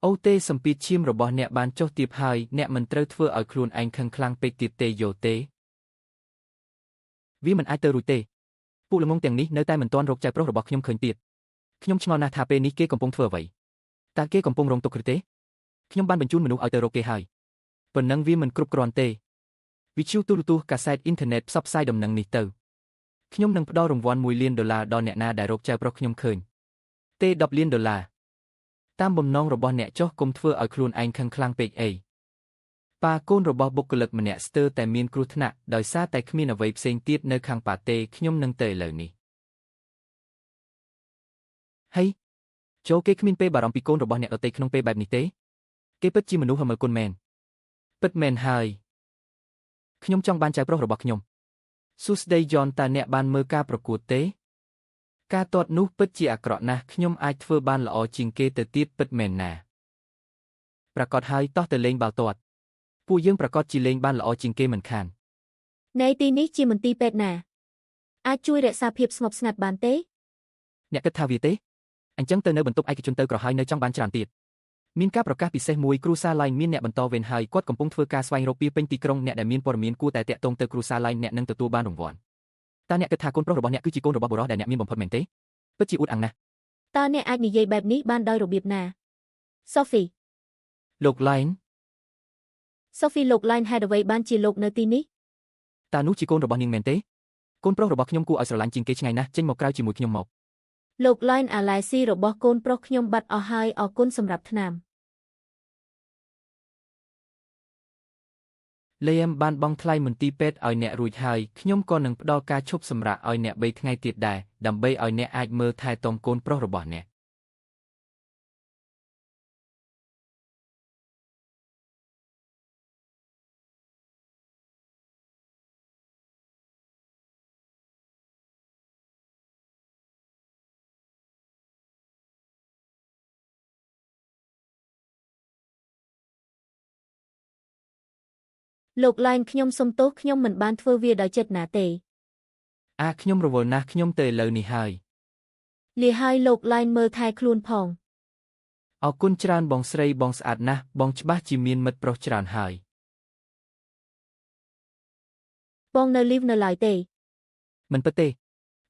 អូទេសម្ពាធឈាមរបស់អ្នកបានចុះទាបហើយអ្នកមិនត្រូវធ្វើឲ្យខ្លួនឯងខឹងខ្លាំងពេកទៀតទេយល់ទេវាមិនអាចទៅរួចទេពួកល្ងងទាំងនេះនៅតែមិនទាន់រកចៅប្រុសរបស់ខ្ញុំឃើញទៀតខ្ញុំឆ្ងល់ណាស់ថាពេលនេះគេកំពុងធ្វើអ្វីតើគេកំពុងរងទុក្ខឬទេខ្ញុំបានបញ្ជូនមនុស្សឲ្យទៅរកគេហើយប៉ុណ្ណឹងវាមិនគ្រប់គ្រាន់ទេវិទ្យុទូរទស្សន៍កាសែតអ៊ីនធឺណិតផ្សព្វផ្សាយដំណឹងនេះទៅខ្ញុំនឹងផ្ដល់រង្វាន់$1 លានដល់អ្នកណាដែលរកចៅប្រុសខ្ញុំឃើញទេ$10 លានតាមបំណងរបស់អ្នកចុះកុំធ្វើឲ្យខ្លួនឯងខឹងខ្លាំងពេកអីប៉ាកូនរបស់បុគ្គលិកម្នាក់ស្ទើរតែមានគ្រោះថ្នាក់ដោយសារតែគ្មានអ្វីផ្សេងទៀតនៅខាងប៉ាទេខ្ញុំនឹងទៅឥឡូវនេះហើយចូលគេគ្មានពេលបារម្ភពីកូនរបស់អ្នកដទៃក្នុងពេលបែបនេះទេគេពិតជាមនុស្សហិលគុណមែនពិតមែនហើយខ្ញុំចង់បានចៅប្រុសរបស់ខ្ញុំសួស្ដីយ៉នតើអ្នកបានមើលការប្រកួតទេការទាត់នោះពិតជាអាក្រក់ណាស់ខ្ញុំអាចធ្វើបានល្អជាងគេទៅទៀតពិតមែនណាប្រកាសហើយតោះទៅលេងបាល់ទាត់ពួកយើងប្រកាសជាលេងបានល្អជាងគេមិនខាននៃទីនេះជាមន្ទីរពេទ្យណាអាចជួយរក្សាភាពស្ងប់ស្ងាត់បានទេអ្នកគិតថាវាទេអញ្ចឹងទៅនៅបន្ទប់ឯកជនទៅក្រហើយនៅចង់បានច្រើនទៀតមានការប្រកាសពិសេសមួយគ្រូសាឡៃមានអ្នកបន្តវេនហើយគាត់កំពុងធ្វើការស្វែងរកពីពេញទីក្រុងអ្នកដែលមានព័ត៌មានគួរតែតាក់ទងទៅគ្រូសាឡៃអ្នកនឹងទទួលបានរង្វាន់តើអ្នកគិតថាកូនប្រុសរបស់អ្នកគឺជាកូនរបស់បុរសដែលអ្នកមានបំផុតមែនទេពិតជាអួតអាងណាស់តើអ្នកអាចនិយាយបែបនេះបានដោយរបៀបណា Sophie លោក Line Sophie លោក Line ហេតុអ្វីបានជាលោកនៅទីនេះតើនោះជាកូនរបស់នាងមែនទេកូនប្រុសរបស់ខ្ញុំគួរឲ្យស្រឡាញ់ជាងគេឆ្ងាយណាស់ចេញមកក្រៅជាមួយខ្ញុំមកលោក Line អាឡែស៊ីរបស់កូនប្រុសខ្ញុំបាត់អស់ហើយអរគុណសម្រាប់ថ្នាំLiam បានបង់ថ្លៃមន្ទីរពេទ្យឲ្យអ្នករួចហើយខ្ញុំក៏នឹងផ្ដល់ការឈប់សម្រាកឲ្យអ្នក3ថ្ងៃទៀតដែរដើម្បីឲ្យអ្នកអាចមើលថែទាំកូនប្រុសរបស់អ្នកលោក Line ខ្ញុំសុំទោសខ្ញុំមិនបានធ្វើវាដោយចិត្តណាទេខ្ញុំរវល់ណាស់ខ្ញុំទៅឥឡូវនេះហើយលាហើយលោក Line មើលថែខ្លួនផងអរគុណច្រើនបងស្រីបងស្អាតណាស់បងច្បាស់ជាមានមិត្តប្រុសច្រើនហើយបងនៅ live នៅឡើយទេមិនពិតទេ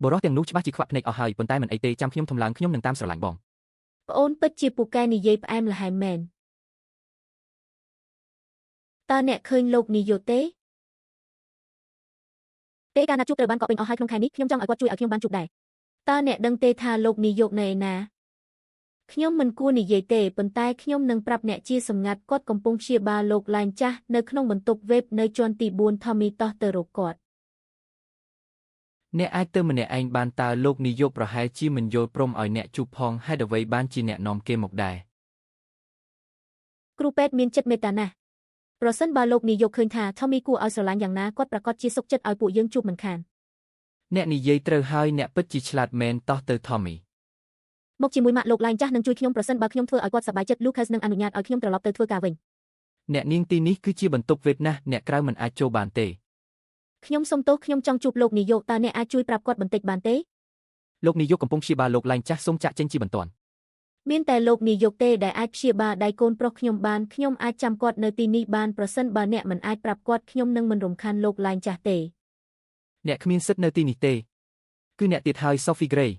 បុរសទាំងនោះច្បាស់ជាខ្វាក់ភ្នែកអស់ហើយប៉ុន្តែមិនអីទេចាំខ្ញុំធំឡើងខ្ញុំនឹងតាមស្រឡាញ់បងប្អូនពិតជាពូកែនិយាយផ្អែមល្ហែមមែនតើអ្នកឃើញលោកនាយកទេការណាត់ជួបត្រូវបានកក់ពេញអស់ហើយក្នុងខែនេះខ្ញុំចង់ឲ្យគាត់ជួយឲ្យខ្ញុំបានជួបដែរតើអ្នកដឹងទេថាលោកនាយកនៅឯណាខ្ញុំមិនគួរនិយាយទេប៉ុន្តែខ្ញុំនឹងប្រាប់អ្នកជាសម្ងាត់គាត់កំពុងព្យាបាលលោក Line ចាស់នៅក្នុងបន្ទប់វេបនៅជាន់ទី4 Tommy តោះទៅរកគាត់អ្នកអាចទៅម្នាក់ឯងបានតើលោកនាយកប្រហែលជាមិនយល់ព្រមឲ្យអ្នកជួបផងហេតុអ្វីបានជាអ្នកនាំគេមកដែរគ្រូពេទ្យមានចិត្តមេត្តាណាស់ប្រសិនបើលោកនាយកឃើញថា Tommy គួរឲ្យស្រឡាញ់យ៉ាងណាគាត់ប្រកាសជាសុខចិត្តឲ្យពួកយើងជួបមិនខានអ្នកនិយាយត្រូវហើយអ្នកពិតជាឆ្លាតមែនតោះទៅ Tommy មកជាមួយម៉ាក់លោក Line ចាស់នឹងជួយខ្ញុំប្រសិនបើខ្ញុំធ្វើឲ្យគាត់សប្បាយចិត្ត Lucas នឹងអនុញ្ញាតឲ្យខ្ញុំត្រឡប់ទៅធ្វើការវិញអ្នកនាងទីនេះគឺជាបន្ទប់វេបណាស់អ្នកក្រៅមិនអាចចូលបានទេខ្ញុំសុំទោសខ្ញុំចង់ជួបលោកនាយកតើអ្នកអាចជួយប្រាប់គាត់បន្តិចបានទេលោកនាយកកំពុងព្យាបាលលោក Line ចាស់សូមចាក់ចេញជាបន្ទាន់មានតែលោកនាយកទេដែលអាចព្យាបាលដៃកូនប្រុសខ្ញុំបានខ្ញុំអាចចាំគាត់នៅទីនេះបានប្រសិនបើអ្នកមិនអាចប្រាប់គាត់ខ្ញុំនឹងមិនរំខានលោក Line ចាស់ទេអ្នកគ្មានសិទ្ធិនៅទីនេះទេគឺអ្នកទៀតហើយ Sophie Gray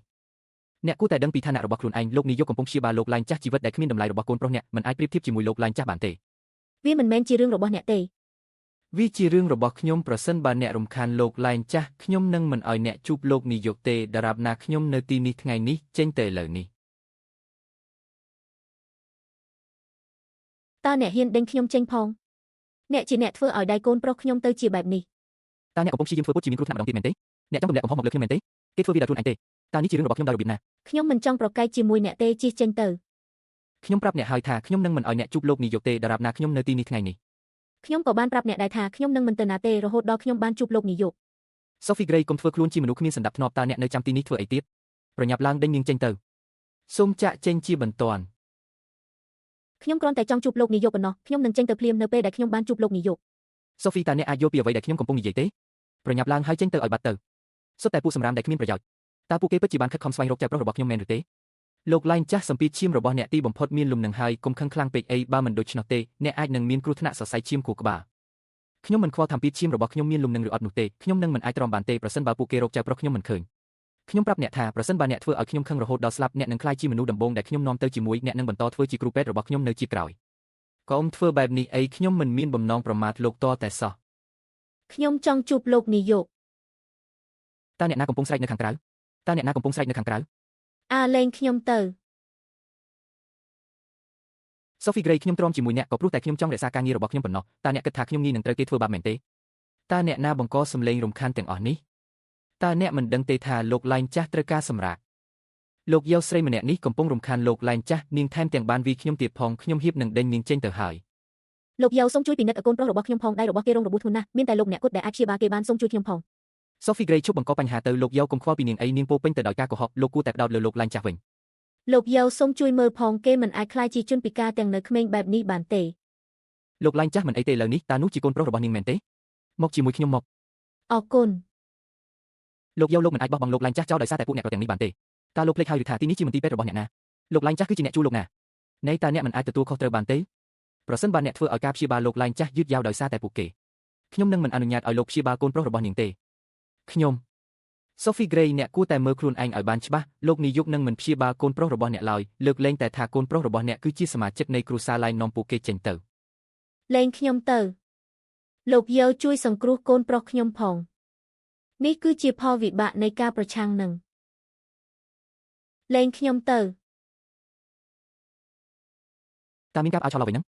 អ្នកគួរតែដឹងពីឋានៈរបស់ខ្លួនឯងលោកនាយកកំពុងព្យាបាលលោក Line ចាស់ជីវិតដែលគ្មានតម្លៃរបស់កូនប្រុសអ្នកមិនអាចប្រៀបធៀបជាមួយលោក Line ចាស់បានទេវាមិនមែនជារឿងរបស់អ្នកទេវាជារឿងរបស់ខ្ញុំប្រសិនបើអ្នករំខានលោក Line ចាស់ខ្ញុំនឹងមិនឲ្យអ្នកជួបលោកនាយកទេដរាបណាខ្ញុំនៅទីនេះថ្ងៃនេះចេញទៅឥឡូវនេះតើអ្នកហ៊ានដេញខ្ញុំចេញផងអ្នកជាអ្នកធ្វើឲ្យដៃកូនប្រុសខ្ញុំទៅជាបែបនេះតើអ្នកកំពុងព្យាយាមធ្វើពុតជាមានគ្រោះថ្នាក់ម្ដងទៀតមែនទេអ្នកចង់ទម្លាក់កំហុសមកលើខ្ញុំមែនទេគេធ្វើវាដោយខ្លួនឯងទេតើនេះជារឿងរបស់ខ្ញុំដោយរបៀបណាខ្ញុំមិនចង់ប្រកែកជាមួយអ្នកទេជិះចេញទៅខ្ញុំប្រាប់អ្នកហើយថាខ្ញុំនឹងមិនឲ្យអ្នកជួបលោកនាយកទេដរាបណាខ្ញុំនៅទីនេះថ្ងៃនេះខ្ញុំក៏បានប្រាប់អ្នកដែរថាខ្ញុំនឹងមិនទៅណាទេរហូតដល់ខ្ញុំបានជួបលោកនាយក Sophie Gray កុំធ្វើខ្លួនជាមនុស្សគ្មានសណ្ដាប់ធ្នាប់តើអ្នកនៅចាំទីនេះធ្វើអីទៀតប្រញាប់ឡើងដេញនាងចេញទៅសូមចាក់ចេញជាបន្ទាន់ខ្ញុំគ្រាន់តែចង់ជួបលោកនាយកប៉ុណ្ណោះខ្ញុំនឹងចេញទៅភ្លាមនៅពេលដែលខ្ញុំបានជួបលោកនាយក Sophie តើអ្នកអាចយល់ពីអ្វីដែលខ្ញុំកំពុងនិយាយទេប្រញាប់ឡើងហើយចេញទៅឲ្យបាត់ទៅសុទ្ធតែពួកសម្រាមដែលគ្មានប្រយោជន៍តើពួកគេពិតជាបានខិតខំស្វែងរកចៅប្រុសរបស់ខ្ញុំមែនឬទេ លោកឡែងចាស់សម្ពាធឈាមរបស់អ្នកទីបំផុតមានលំនឹងហើយកុំខឹងខ្លាំងពេកអីបើមិនដូច្នោះទេអ្នកអាចនឹងមានគ្រោះថ្នាក់សរសៃឈាមខួរក្បាលខ្ញុំមិនខ្វល់ថាពីឈាមរបស់ខ្ញុំមានលំនឹងឬអត់នោះទេខ្ញុំនឹងមិនអាចទ្រាំបានទេប្រសិនបើពួកគេរកចៅប្រុសខ្ញុំមិនឃើញខ្ញុំប្រាប់អ្នកថាប្រសិនបើអ្នកធ្វើឲ្យខ្ញុំខឹងរហូតដល់ស្លាប់អ្នកនឹងក្លាយជាមនុស្សដំបូងដែលខ្ញុំនាំទៅជាមួយអ្នកនឹងបន្តធ្វើជាគ្រូពេទ្យរបស់ខ្ញុំនៅជាតិក្រោយក៏អ៊ំធ្វើបែបនេះអីខ្ញុំមិនមានបំណងប្រមាថលោកតតែសោះខ្ញុំចង់ជួបលោកនាយកតើអ្នកណាកំពុងស្រែកនៅខាងក្រៅតើអ្នកណាកំពុងស្រែកនៅខាងក្រៅលេងខ្ញុំទៅ Sophie Gray ខ្ញុំទ្រាំជាមួយអ្នកក៏ព្រោះតែខ្ញុំចង់រក្សាការងាររបស់ខ្ញុំប៉ុណ្ណោះតើអ្នកគិតថាខ្ញុំងាយនឹងត្រូវគេធ្វើបាបមែនទេតើអ្នកណាបង្កសម្លេងរំខានទាំងអស់នេះតើអ្នកមិនដឹងទេថាលោកឡែងចាស់ត្រូវការសម្រាកលោកយាវស្រីម្នាក់នេះកំពុងរំខានលោកឡែងចាស់នាងថែមទាំងបានវាខ្ញុំទៀតផងខ្ញុំហៀបនឹងដេញនាងចេញទៅហើយលោកយាវសូមជួយពិនិត្យឲ្យកូនប្រុសរបស់ខ្ញុំផងដៃរបស់គេរងរបួសធ្ងន់ណាស់មានតែលោកអ្នកគត់ដែលអាចព្យាបាលគេបានសូមជួយខ្ញុំផង Sophie Gray ជប់បង្កបញ្ហាទៅលោកយាវកុំខ្វល់ពីនាងអីនាងពោពេញទៅដោយការកុហកលោកគួរតែផ្ដោតលើលោកឡែងចាស់វិញលោកយាវសូមជួយមើលផងគេមិនអាចខ្លាយជាជនពិការទាំងនៅក្មេងបែបនេះបានទេលោកឡែងចាស់មិនអីទេឥឡូវនេះតើនោះជាកូនប្រុសរបស់នាងមែនទេមកជាមួយខ្ញុំមកអរគុណលោកយាវលោកមិនអាចបោះបង់លោកឡែងចាស់ចោលដោយសារតែពួកអ្នកក្រទាំងនេះបានទេតើលោកភ្លេចហើយឬថាទីនេះជាមន្ទីរពេទ្យរបស់អ្នកណាលោកឡែងចាស់គឺជាអ្នកជួលលោកណាណែតើអ្នកមិនអាចទទួលខុសត្រូវបានទេប្រសិនបើអ្នកធ្វើឲ្យការព្យាបាលលោកឡែងចាស់យឺតយ៉ាវដោយសារតែពួកគេខ្ញុំនឹងមិនអនុញ្ញាតឲ្យលោកព្យាបាលកូនប្រុសរបស់នាងទេខ្ញុំ Sophie Gray អ្នកគួរតែមើលខ្លួនឯងឲ្យបានច្បាស់លោកនាយកនឹងមិនព្យាបាលកូនប្រុសរបស់អ្នកឡើយលើកលែងតែថាកូនប្រុសរបស់អ្នកគឺជាសមាជិកនៃគ្រួសារឡែងនាំពួកគេចេញទៅលែងខ្ញុំទៅលោកយាវជួយសង្គ្រោះកូនប្រុសខ្ញុំផងនេះគឺជាផលវិបាកនៃការប្រឆាំងនឹងលែងខ្ញុំទៅតើមានការផ្អើលឆោតឡើងវិញហ្នឹង